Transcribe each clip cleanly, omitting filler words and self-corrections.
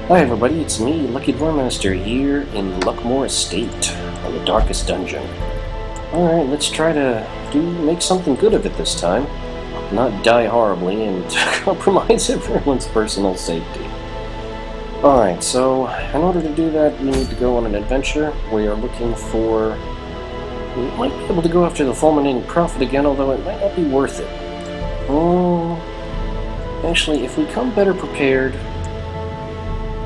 Hi everybody, it's me, LuckyLoremaster, here in Luckmore Estate, on the darkest dungeon. Alright, let's try to make something good of it this time. Not die horribly and compromise everyone's personal safety. Alright, so in order to do that, we need to go on an adventure. We are looking for... We might be able to go after the Fulminating Prophet again, although it might not be worth it. Actually, if we come better prepared,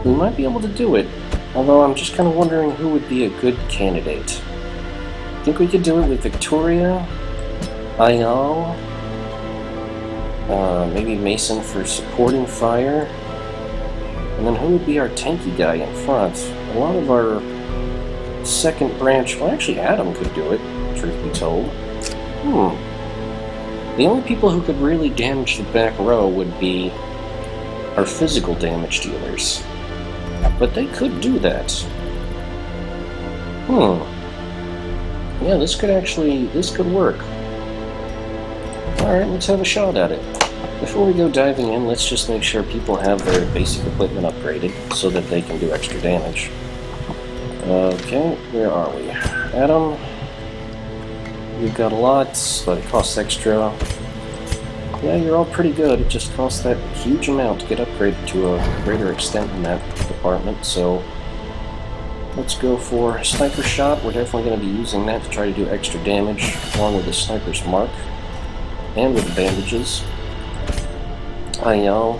we might be able to do it, although I'm just kind of wondering who would be a good candidate. I think we could do it with Victoria, Ayal, maybe Mason for supporting fire, and then who would be our tanky guy in front? A lot of our second branch, well actually Adam could do it, truth be told. The only people who could really damage the back row would be our physical damage dealers. But they could do that. Yeah, this could work. Alright, let's have a shot at it. Before we go diving in, let's just make sure people have their basic equipment upgraded so that they can do extra damage. Okay, where are we? Adam, you've got a lot, but it costs extra. Yeah, you're all pretty good. It just costs that huge amount to get upgraded to a greater extent in that department, so let's go for Sniper Shot. We're definitely going to be using that to try to do extra damage, along with the Sniper's Mark, and with the bandages. Ayal,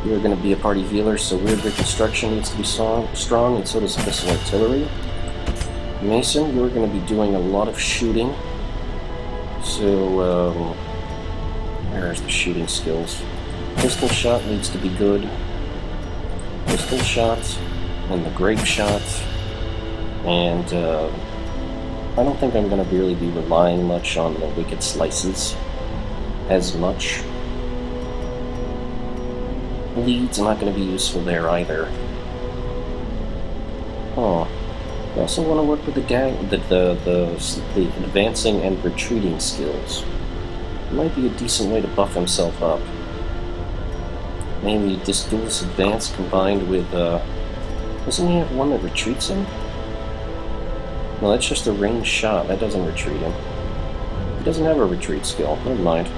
you're going to be a party healer, so Weird Reconstruction needs to be strong, and so does Missile Artillery. Mason, you're going to be doing a lot of shooting, so where's the shooting skills? Pistol Shot needs to be good. Pistol Shot, and the Grape Shot, and I don't think I'm going to really be relying much on the Wicked Slices as much. Lead's not going to be useful there either. I also want to work with the advancing and retreating skills. It might be a decent way to buff himself up. Maybe this Duelist Advance combined with, doesn't he have one that retreats him? No, that's just a ranged shot. That doesn't retreat him. He doesn't have a retreat skill. Never mind.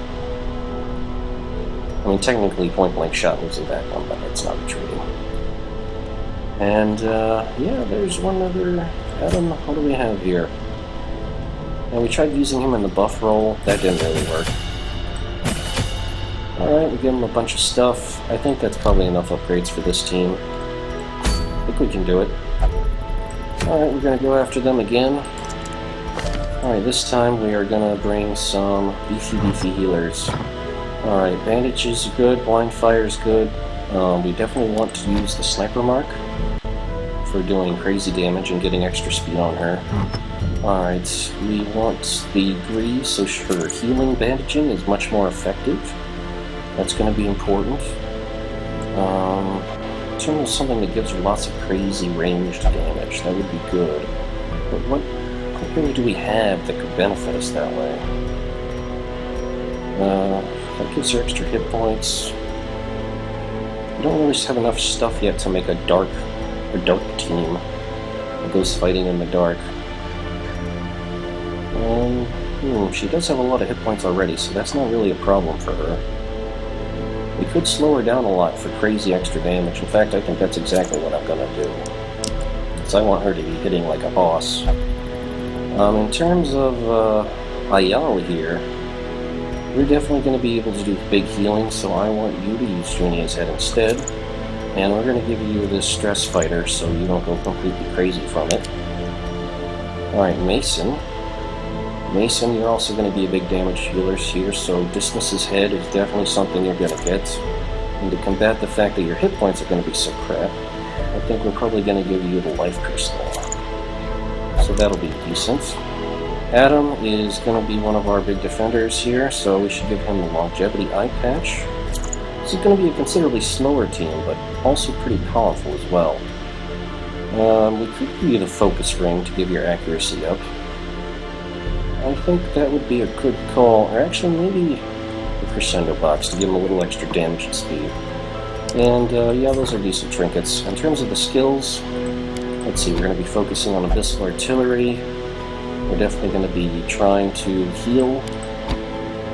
I mean, technically, point-blank shot moves him back one, but it's not retreating. And, yeah, there's one other... Adam, what do we have here? And we tried using him in the buff roll. That didn't really work. Alright, we give him a bunch of stuff. I think that's probably enough upgrades for this team. I think we can do it. Alright, we're going to go after them again. Alright, this time we are going to bring some beefy healers. Alright, bandages are good, blind fire is good. We definitely want to use the Sniper Mark for doing crazy damage and getting extra speed on her. Alright, we want the Grease, so her healing bandaging is much more effective. That's going to be important. In terms of something that gives her lots of crazy ranged damage, that would be good. But what really do we have that could benefit us that way? That gives her extra hit points. We don't really have enough stuff yet to make a dark team that goes fighting in the dark. She does have a lot of hit points already, so that's not really a problem for her. We could slow her down a lot for crazy extra damage. In fact, I think that's exactly what I'm going to do. Because I want her to be hitting like a boss. In terms of Ayal here, we're definitely going to be able to do big healing, so I want you to use Junia's head instead. And we're going to give you this Stress Fighter so you don't go completely crazy from it. Alright, Mason. Mason, you're also going to be a big damage healer here, so Dismiss's head is definitely something you're going to get. And to combat the fact that your hit points are going to be so crap, I think we're probably going to give you the Life Crystal. So that'll be decent. Adam is going to be one of our big defenders here, so we should give him the Longevity Eye Patch. This is going to be a considerably slower team, but also pretty powerful as well. We could give you the Focus Ring to give your accuracy up. I think that would be a good call, or actually maybe the Crescendo Box to give him a little extra damage and speed. And yeah, those are decent trinkets. In terms of the skills, let's see, we're going to be focusing on abyssal artillery. We're definitely going to be trying to heal.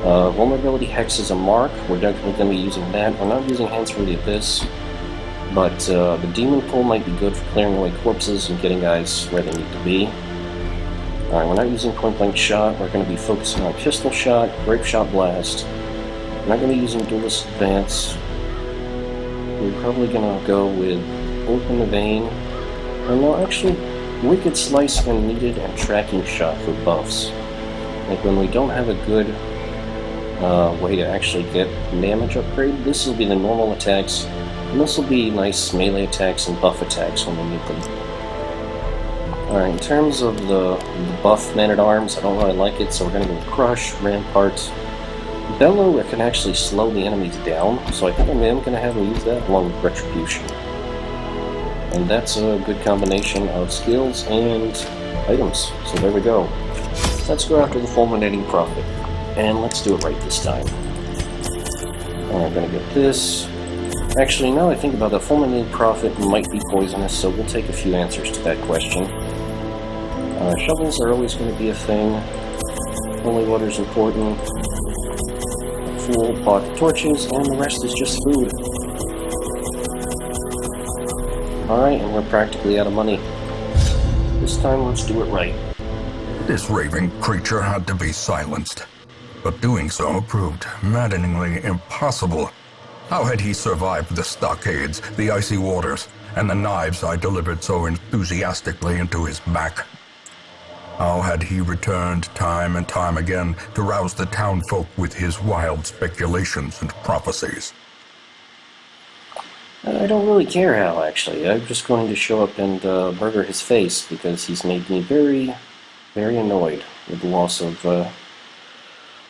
Vulnerability hex is a mark. We're definitely going to be using that. We're not using hands for the abyss, but the demon pull might be good for clearing away corpses and getting guys where they need to be. Alright, we're not using point blank shot. We're going to be focusing on pistol shot, grape shot blast. We're not going to be using duelist advance. We're probably going to go with open vein. Or no, actually, wicked slice when needed and tracking shot for buffs. Like when we don't have a good way to actually get damage upgrade, this will be the normal attacks, and this will be nice melee attacks and buff attacks when we need them. Alright, in terms of the buff man-at-arms, I don't really like it, so we're going to go with Crush, Rampart. Bellow, it can actually slow the enemies down, so I think I am going to have him use that along with Retribution. And that's a good combination of skills and items, so there we go. Let's go after the Fulminating Prophet, and let's do it right this time. Alright, I'm going to get this. Actually, now I think about it, the Fulminating Prophet might be poisonous, so we'll take a few answers to that question. Shovels are always going to be a thing. Holy water's important. Full pot of torches, and the rest is just food. Alright, and we're practically out of money. This time, let's do it right. This raving creature had to be silenced, but doing so proved maddeningly impossible. How had he survived the stockades, the icy waters, and the knives I delivered so enthusiastically into his back? How had he returned time and time again to rouse the townfolk with his wild speculations and prophecies? I don't really care how, actually. I'm just going to show up and murder his face, because he's made me very, very annoyed with the loss of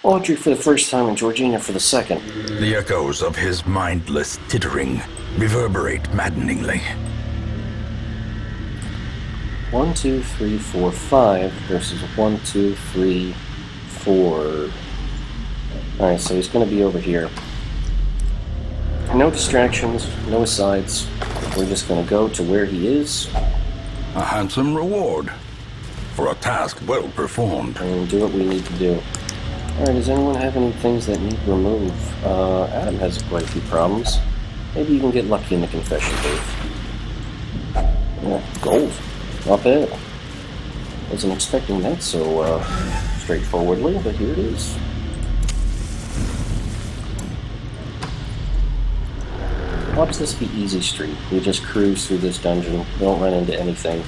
Audrey for the first time and Georgina for the second. The echoes of his mindless tittering reverberate maddeningly. 1, 2, 3, 4, 5 versus 1, 2, 3, 4. Alright, so he's going to be over here. No distractions, no asides. We're just going to go to where he is. A handsome reward for a task well performed. And do what we need to do. Alright, does anyone have any things that need removed? Adam has quite a few problems. Maybe you can get lucky in the confession booth. Yeah, gold. Not bad. Wasn't expecting that so straightforwardly, but here it is. Watch this be easy street. We just cruise through this dungeon, we don't run into anything,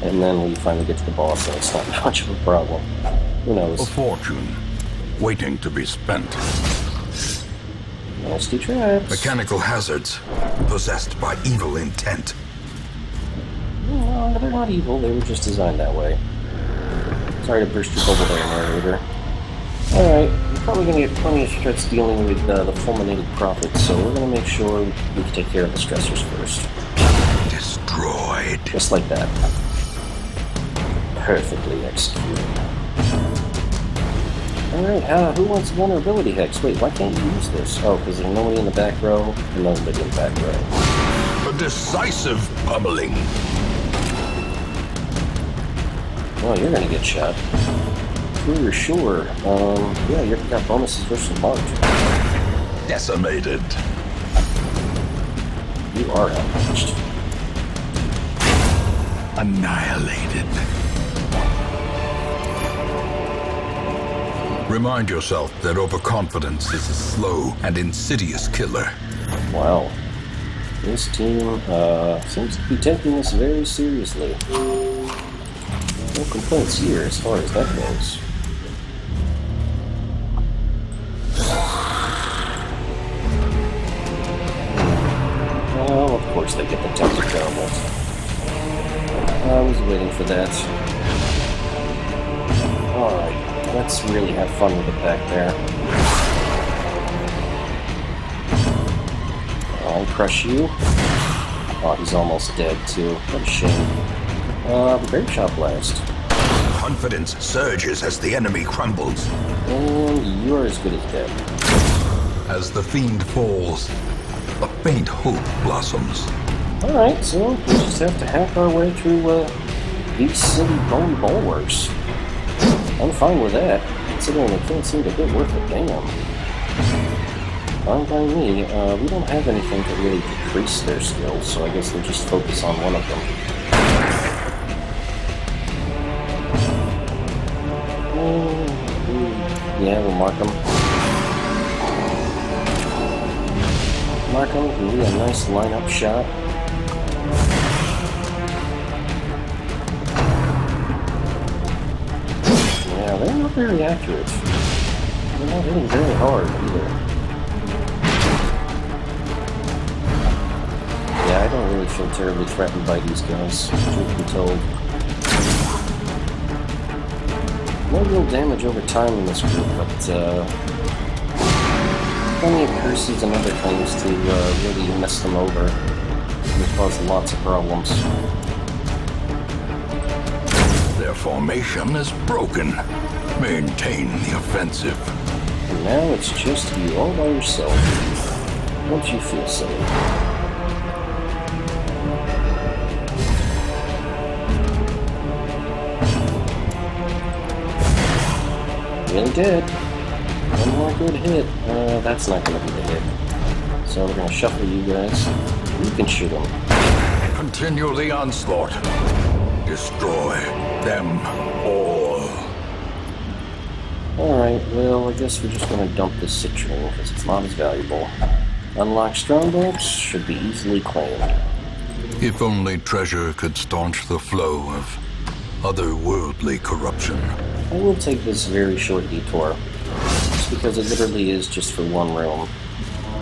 and then we finally get to the boss and it's not much of a problem. Who knows? A fortune waiting to be spent. Nasty traps. Mechanical hazards possessed by evil intent. No, they're not evil, they were just designed that way. Sorry to burst your bubble there, narrator. Alright, we're probably going to get plenty of stress dealing with the Fulminating Prophet, so we're going to make sure we can take care of the stressors first. Destroyed. Just like that. Perfectly executed. Alright, who wants vulnerability hex? Wait, why can't you use this? Oh, because there's nobody in the back row and nobody in the back row. A decisive pummeling. Oh, you're gonna get shot. For sure. Yeah, you've got bonuses versus march. Decimated. You are outmatched. Annihilated. Remind yourself that overconfidence is a slow and insidious killer. Wow. This team seems to be taking this very seriously. No complaints here as far as that goes. Well, of course they get the Tempter Caramels. I was waiting for that. Alright, let's really have fun with it back there. I'll crush you. Oh, he's almost dead too. What a shame. Grape Shot Blast. Confidence surges as the enemy crumbles. And you're as good as dead. As the fiend falls, a faint hope blossoms. Alright, so we just have to hack our way through these silly bone bulwarks. I'm fine with that, considering they can't seem to hit worth a damn. Fine by me. We don't have anything to really decrease their skills, so I guess we'll just focus on one of them. Yeah, we'll mark them. Mark them, can be a nice line-up shot. Yeah, they're not very accurate. They're not hitting very hard either. Yeah, I don't really feel terribly threatened by these guys, truth be told. No real damage over time in this group, but plenty of curses and other things to really mess them over and cause lots of problems. Their formation is broken. Maintain the offensive. And now it's just you all by yourself. Don't you feel silly? Really did. One more good hit. That's not going to be the hit. So we're going to shuffle you guys. You can shoot them. Continue the onslaught. Destroy them all. Alright, well, I guess we're just going to dump this citrine because it's not as valuable. Unlock strongbolts should be easily claimed. If only treasure could staunch the flow of otherworldly corruption. I will take this very short detour, just because it literally is just for one room.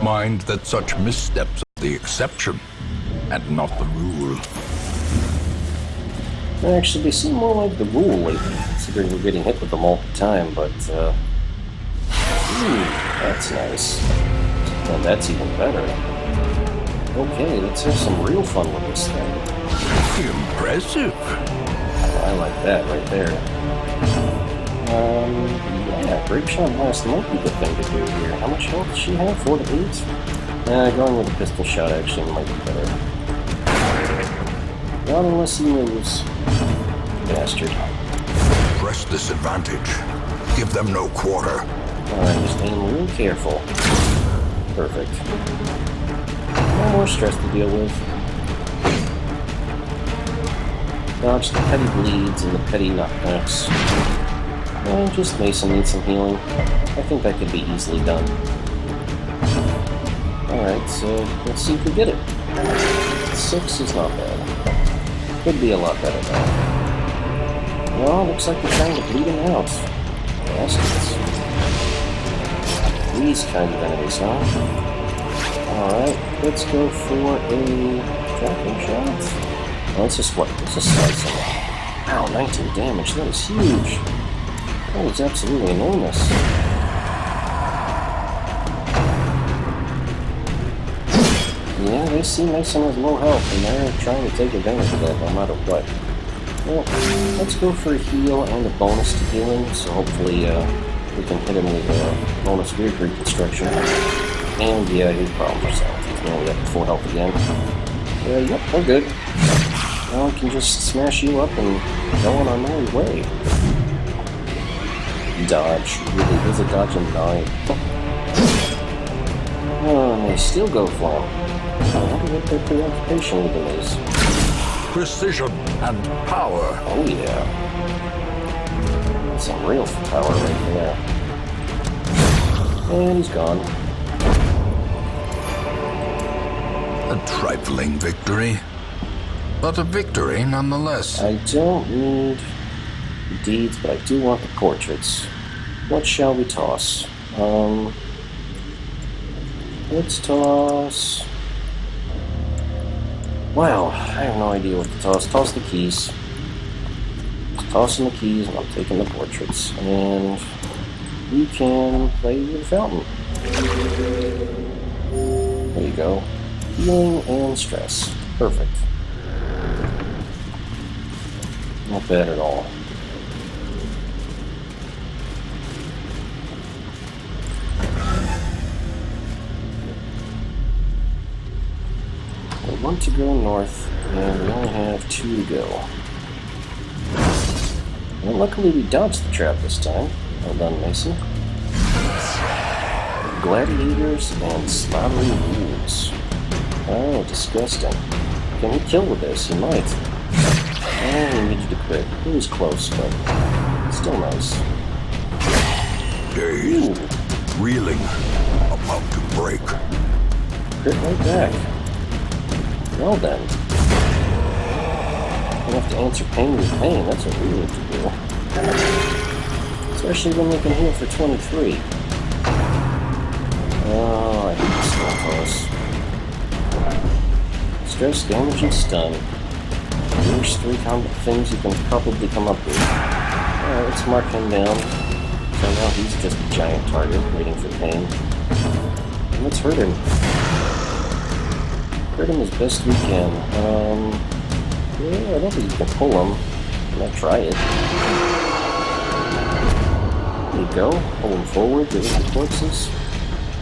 Mind that such missteps are the exception, and not the rule. Actually, they seem more like the rule lately, considering we're getting hit with them all the time, but, that's nice. And that's even better. Okay, let's have some real fun with this thing. Impressive. I like that right there. Yeah, Grape Shot Blast might be the thing to do here. How much health does she have? 4 to 8? Going with a pistol shot actually might be better. Not unless he moves. Bastard. Press this advantage. Give them no quarter. Alright, just aim real careful. Perfect. No more stress to deal with. Dodge the petty bleeds and the petty knockbacks. And just Mason needs some healing. I think that could be easily done. Alright, so let's see if we get it. 6 is not bad. Could be a lot better though. Well, looks like we're trying to bleed him out. Bastards. These kind of enemies, huh? Alright, let's go for a tracking shot. Oh, let's just slice him. Ow, 19 damage, that is huge. That is absolutely enormous. Yeah, they see Mason has low health, and they're trying to take advantage of that no matter what. Well, let's go for a heal and a bonus to healing, so hopefully we can hit him with a bonus weird reconstruction. And yeah, his problem percent. He's nearly up to full health again. Yep, we're good. Now we can just smash you up and go on our merry way. Dodge. Really is a dodge and 9. Oh, and they still go for him. I wonder what their preoccupation even is. Precision and power. Oh yeah. That's some real power right there. And he's gone. A trifling victory, but a victory nonetheless. I don't need deeds, but I do want the portraits. What shall we toss? Let's toss... Wow, I have no idea what to toss. Toss the keys. Tossing the keys, and I'm taking the portraits. And you can play with the fountain. There you go. Healing and stress. Perfect. Not bad at all. one to go north, and we only have 2 to go. Well, luckily we dodged the trap this time. Well done, Mason. Gladiators and slaughtering wolves. Oh, disgusting. Can he kill with this? He might. Oh, he needed to crit. He was close, but still nice. Dazed, reeling, about to break. Crit right back. Well then. You have to answer pain with pain. That's what we need to do. Especially when they can heal for 23. Oh, I hate this small toss. Stress, damage, and stun. There's 3 combat things you can probably come up with. Alright, let's mark him down. So now he's just a giant target waiting for pain. And let's hurt him. Hurt him as best we can. Yeah, I don't think you can pull him. I'll try it. There you go. Pull him forward, get rid of the corpses.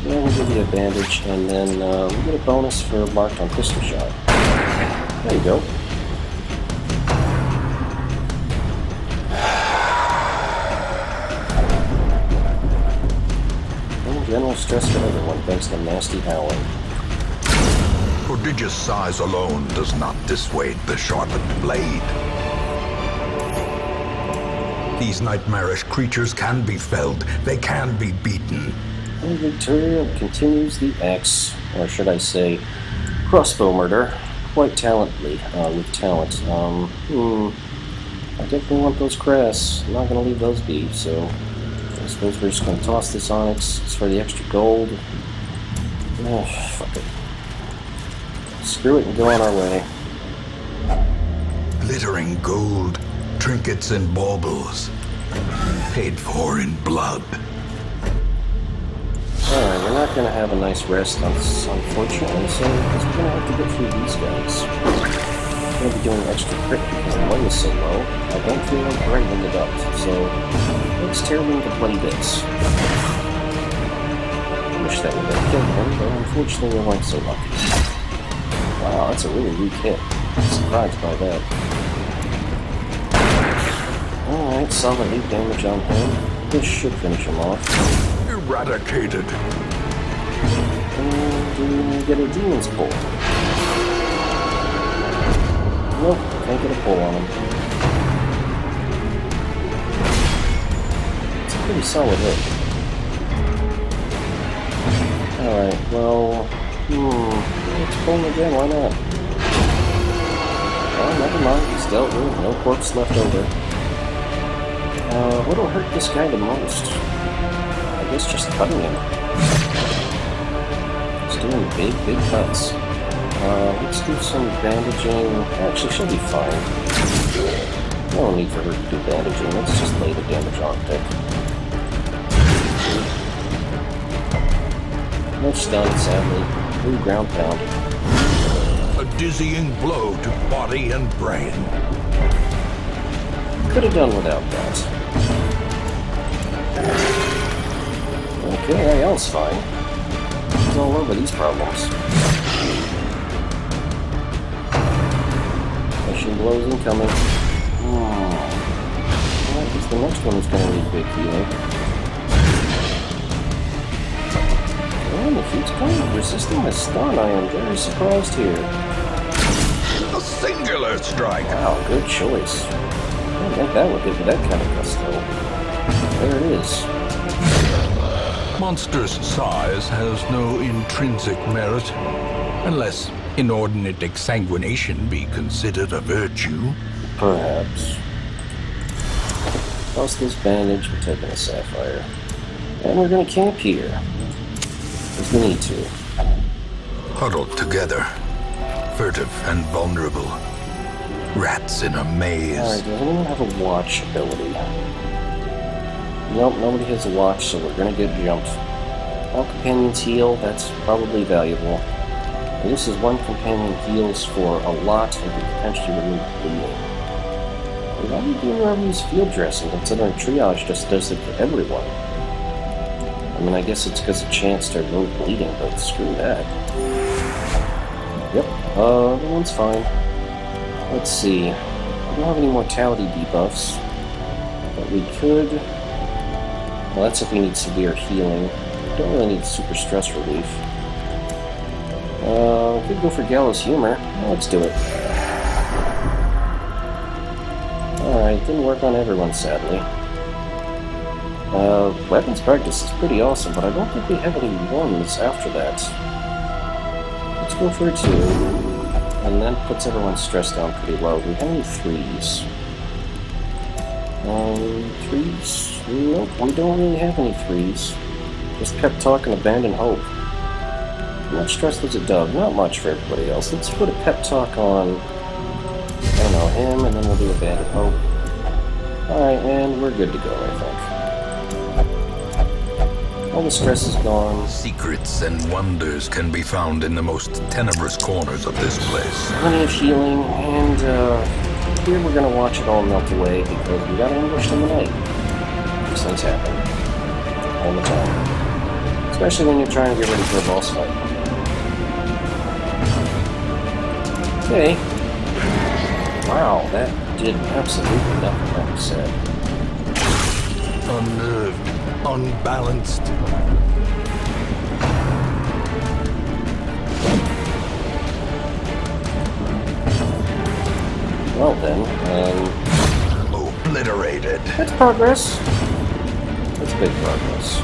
Yeah, we'll give you a bandage, and then we'll get a bonus for marked on pistol shot. There you go. And general stress for everyone, thanks to nasty howling. Prodigious size alone does not dissuade the sharpened blade. These nightmarish creatures can be felled. They can be beaten. And Victoria continues the axe, or should I say, crossbow murder, quite talently, with talent. I definitely want those crests. I'm not going to leave those be, so I suppose we're just going to toss this onyx. It's for the extra gold. Oh, fuck it. Screw it and go on our way. Glittering gold, trinkets and baubles, paid for in blood. Alright, we're not going to have a nice rest, unfortunately, so because we're going to have to get through these guys. I'm going to be doing extra crit because the money is so low. I don't feel like brightening it up, so let's tear them to bloody bits. I wish that would have killed him, but unfortunately we weren't so lucky. Wow, that's a really weak hit. I'm surprised by that. Alright, solid 8 damage on him. This should finish him off. Eradicated. And we get a demon's pull. Nope, can't get a pull on him. It's a pretty solid hit. Alright, well... let's pull him again, why not? Oh, never mind, he's dealt with. No corpse left over. What'll hurt this guy the most? I guess just cutting him. Just doing big cuts. Let's do some bandaging. Actually, she'll be fine. No need for her to do bandaging. Let's just lay the damage on thick. No stun, sadly. Ooh, ground pound. A dizzying blow to body and brain. Could have done without that. Okay, AL's fine. He's all over these problems. Mission blows incoming. Well, I guess the next one is going to need big healing. And if he's kind of resisting the stun, I am very surprised here. A singular strike. Wow, good choice. I don't think that would hit with that kind of gusto. There it is. Monster's size has no intrinsic merit, unless inordinate exsanguination be considered a virtue. Perhaps. Plus this bandage, we're taking a sapphire. And we're gonna camp here. If we need to. Huddled together, furtive and vulnerable. Rats in a maze. Alright, does anyone have a watch ability? Nope, nobody has a watch, so we're gonna get jumped. All companions heal, that's probably valuable. And this is one companion heals for a lot and can potentially remove bleeding. Why do you do everybody's field dressing, considering triage just does it for everyone? I mean, I guess it's because of chance to remove bleeding, but screw that. Yep, that one's fine. Let's see. We don't have any mortality debuffs, but we could... Well, that's if we need severe healing. We don't really need super stress relief. We could go for Gallows Humor. Well, let's do it. Alright, didn't work on everyone, sadly. Weapons practice is pretty awesome, but I don't think we have any ones after that. Let's go for a 2. And that puts everyone's stress down pretty low. Do we have any 3s? 3s? Nope, we don't really have any 3s. Just Pep Talk and Abandon Hope. How much stress does it do? Not much for everybody else. Let's put a Pep Talk on, I don't know, him, and then we'll do Abandon Hope. Alright, and we're good to go, I think. All the stress is gone. Secrets and wonders can be found in the most tenebrous corners of this place. Plenty of healing, and here we're gonna watch it all melt away because we got ambushed in the night. These things happen. All the time. Especially when you're trying to get ready for a boss fight. Okay. Wow, that did absolutely nothing, like you said. Unnerved, unbalanced. Well then, obliterated. that's progress. That's big progress.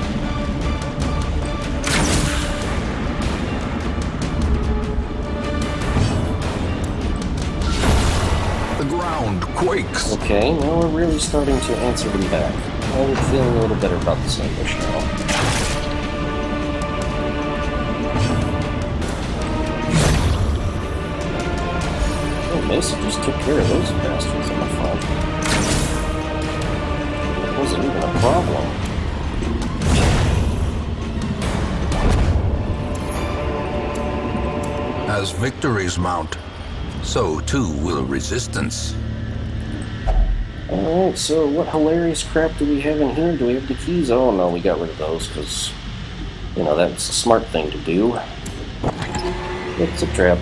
The ground quakes. Okay, now we're really starting to answer them back. I'm feeling a little better about this ambush now. Oh, Mesa just took care of those bastards in the front. It wasn't even a problem. As victories mount, so too will resistance. Alright, so what hilarious crap do we have in here? Do we have the keys? Oh no, we got rid of those because, you know, that's a smart thing to do. It's a trap.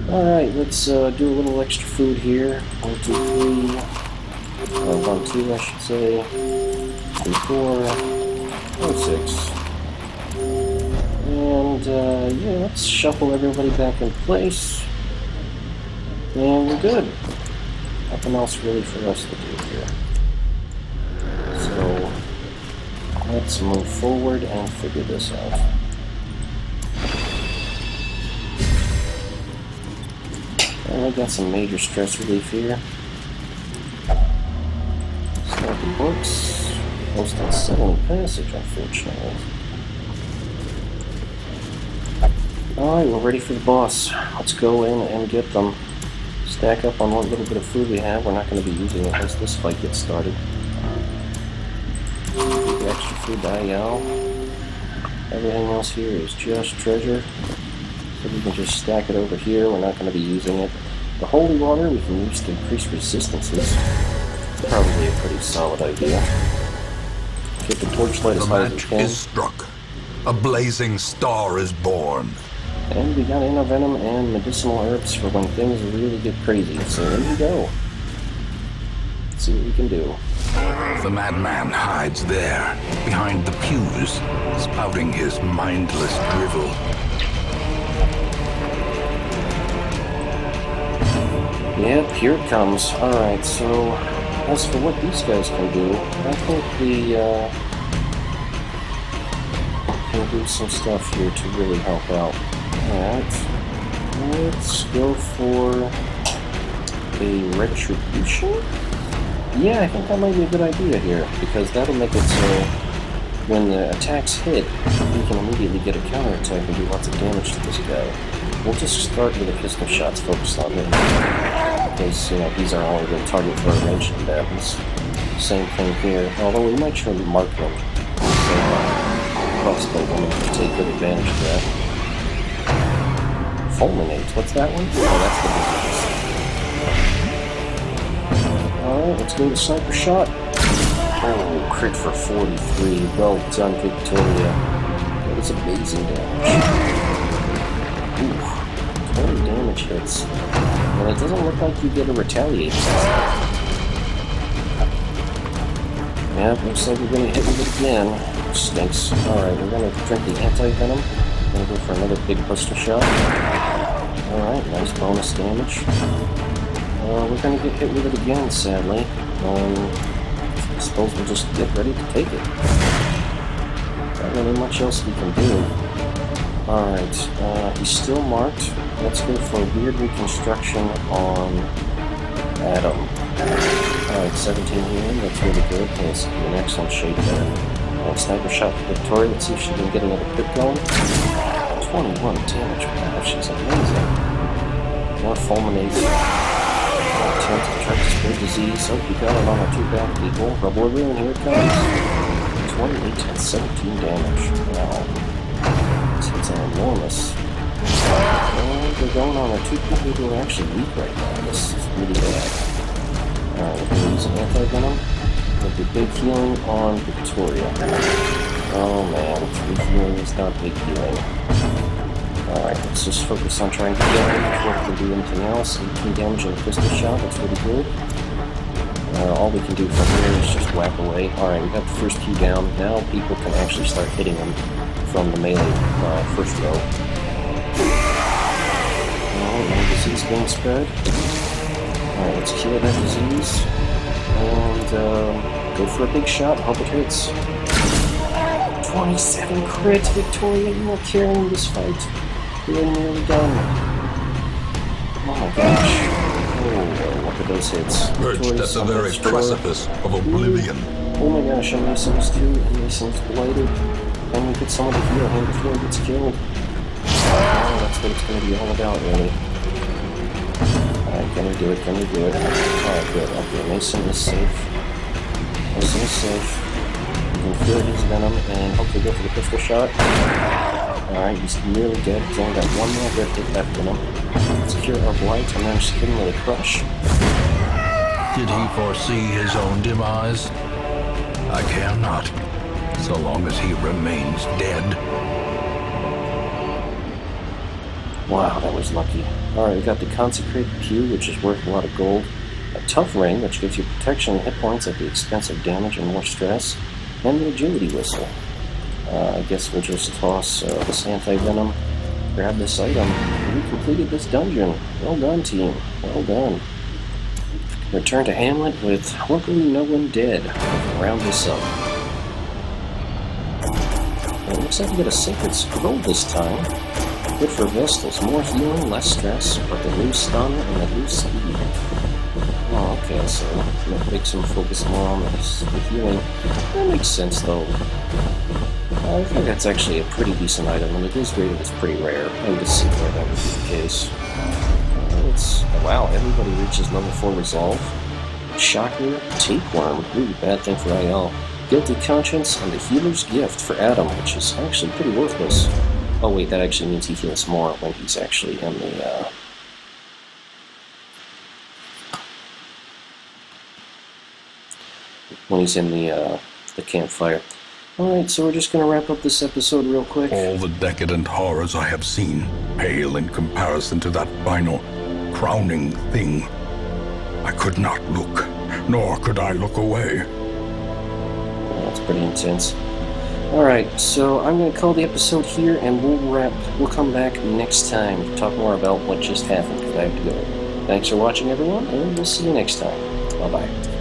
Alright, let's do a little extra food here. 1, 2, 3. 1, 2, I should say. 3, 4. 5, 6. And, yeah, let's shuffle everybody back in place. And we're good. Nothing else really for us to do here. So, let's move forward and figure this out. And we got some major stress relief here. Start the books. Most unsettling passage, unfortunately. Alright, we're ready for the boss. Let's go in and get them. Stack up on what little bit of food we have. We're not going to be using it once this fight gets started. The extra food to Ayal. Everything else here is just treasure. So we can just stack it over here. We're not going to be using it. The holy water we can use to increase resistances. Probably a pretty solid idea. Get the torchlight as The high as we match can. is struck. A blazing star is born. And we got antivenom and medicinal herbs for when things really get crazy. So there you go. Let's see what we can do. The madman hides there, behind the pews, spouting his mindless drivel. Yep, here it comes. Alright, so as for what these guys can do, I think we can do some stuff here to really help out. Alright, let's go for a retribution? Yeah, I think that might be a good idea here, because that'll make it so when the attacks hit, we can immediately get a counterattack and do lots of damage to this guy. We'll just start with the pistol shots focused on him, because, you know, these are only the target for our ranged combatants. Same thing here, although we might try to mark them, so crossbow woman can take good advantage of that. Fulminate, what's that one? Oh, that's the disease. Alright, let's go to Sniper Shot. Oh, crit for 43. Well done, Victoria. That is amazing damage. Ooh, damage hits. And it doesn't look like you get a retaliate. Yeah, looks like we're going to hit with it again. Stinks. Alright, we're going to drink the anti-venom. Going to go for another big buster shot. Alright, nice bonus damage. We're going to get hit with it again, sadly. I suppose we'll just get ready to take it. Not really much else we can do. Alright, he's still marked. Let's go for weird reconstruction on Adam. Alright, 17 healing, that's really good. That's an excellent shape there. Sniper shot to Victoria, let's see if she can get another crit going. 21 damage, wow, she's amazing. More Fulminating. Attempt to try to spread disease. Oh, we got it on our two back people. Rubble Ruin, here it comes. 28 and 17 damage. Wow. This hits are enormous. And we're going on our two people who are actually weak right now. This is really bad. Alright, we're going to use an anti-venom. With the big healing on Victoria. Oh man, 3 healing is not big healing. Alright, let's just focus on trying to heal him before we can do anything else. 18 damage on a pistol shot, that's really good. All we can do from here is just whack away. Alright, we got the first few down. Now people can actually start hitting him from the melee first row. No disease being spread. Alright, let's cure that disease. And go for a big shot, hope it hits. 27 crit, Victoria, you are carrying this fight. We're nearly done. Oh my gosh. Oh, look at those hits. Perched at the very precipice of oblivion. Oh my gosh, and Mason's too, and Mason's blighted. And we get someone to heal him before he gets killed. Oh, that's what it's going to be all about, really. Alright, can we do it? Can we do it? Alright, good. Okay, Mason is safe. Mason is safe. We can cure his venom and hopefully go for the pistol shot. Alright, he's nearly dead. He's only got one more grip hit left in him. Let's cure our blight and then just hit him with a crush. Did he foresee his own demise? I care not, so long as he remains dead. Wow, that was lucky. Alright, we got the Consecrated Pew, which is worth a lot of gold. A Tough Ring, which gives you protection and hit points at the expense of damage and more stress. And the Agility Whistle. I guess we'll just toss this anti-venom, grab this item, and we completed this dungeon. Well done, team. Well done. Return to Hamlet with luckily no one dead. Round this up. It looks like we get a Sacred Scroll this time. Good for Vestals. More healing, less stress, but the new stun and the new speed. Oh, okay, so that makes him focus more on the healing. That makes sense, though. I think that's actually a pretty decent item, and it is rated as pretty rare. I can just see why that would be the case. Wow, everybody reaches level 4 Resolve. Shocker, Tapeworm, ooh, bad thing for IL. Guilty Conscience, and the Healer's Gift for Adam, which is actually pretty worthless. Oh wait, that actually means he heals more when he's actually in the, when he's in the campfire. Alright, so we're just going to wrap up this episode real quick. All the decadent horrors I have seen pale in comparison to that final, crowning thing. I could not look, nor could I look away. That's pretty intense. Alright, so I'm going to call the episode here, and we'll come back next time to talk more about what just happened, because I have to go. Thanks for watching, everyone, and we'll see you next time. Bye-bye.